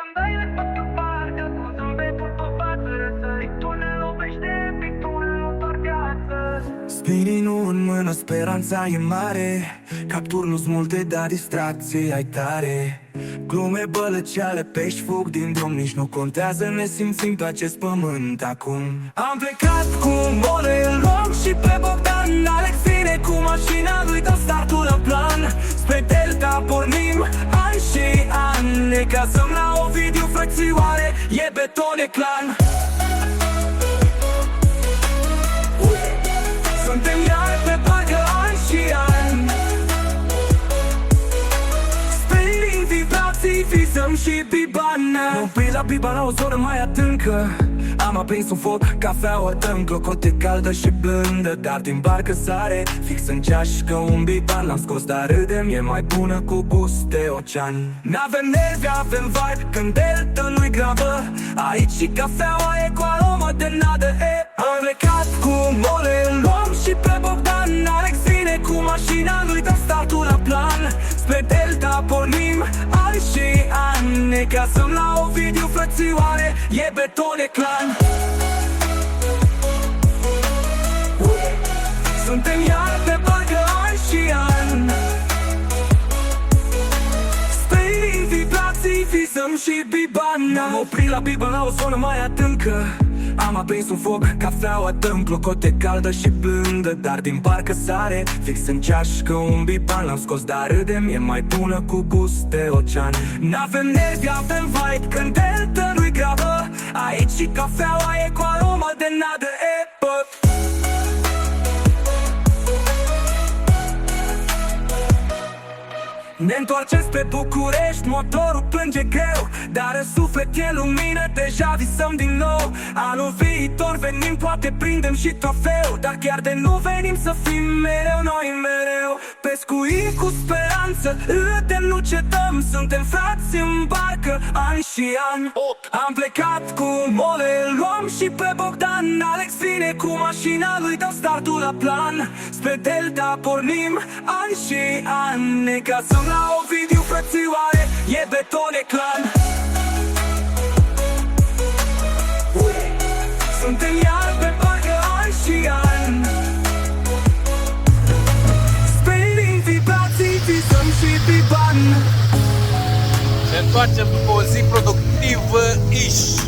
Scandale pe toată partea, cu zâmbetul pe față. Săritul ne lovește, pictură doar viață. Spirinul în mână, speranța e mare. Capturi-nu-s multe, dar distracție ai tare. Glume bălăceale, pești fug din drum, nici nu contează, ne simțim pe acest pământ acum. Am plecat cu Mole, îl luăm și pe Bogdan. Alex vine cu mașina lui, dăm startul la plan. Spre Delta pornim, ani și ani. Ne cazăm la Ovidiu, frățioare, e beton, e clan. Suntem iar pe parcă ani și ani. Sperim vibrații, visăm și bibana. Mă opri la bibana, o zonă mai adâncă. Am aprins un foc, cafeaua dăm, clocote caldă și blândă. Dar din barcă sare, fix în ceașcă un biban. L-am scos, dar râdem, e mai bună cu gust de ocean. N-avem nervi, avem vibe, când Delta nu-i grabă. Aici și cafeaua e cu aromă de nadă, Am plecat cu Mole, îl luăm și pe Bogdan. Alex vine cu mașina lui, dăm startul la plan. Spre Delta pornim, ani și ani. Ne cazăm la Ovidiu, frățioare, e beton, e clan. Suntem iar pe parcă ani și ani. Sperim vibrații, visăm și bibana. Am oprit la bibana, o zonă mai adâncă. Am aprins un foc, cafeaua dăm, clocote caldă și blândă. Dar din parcă sare, fix în ceașcă un biban. L-am scos, dar râdem, e mai bună cu gust de ocean. N-avem nervi, avem vibe, când Delta nu-i grabă. Aici și cafeaua e cu aromă de nadă, Ne întoarcem spre București, motorul plânge greu, dar în suflet e lumină, deja visăm din nou. Anul viitor venim, poate prindem și trofeu. Dar chiar de nu venim să fim mereu, noi mereu. Pescuit cu speranță, râdem, nu cedăm. Suntem frați în barcă, ani și ani. Am plecat cu Mole, îl luăm și pe Bogdan. Alex vine cu mașina lui, dăm startul la plan. Spre Delta pornim, ani și ani. Ne cazăm la Ovidiu, frățioare, e beton, e clan. Suntem iar pe parcă ani și ani. Sperim vibrații, visăm și biban. Ne întoarcem după o zi productivă ish.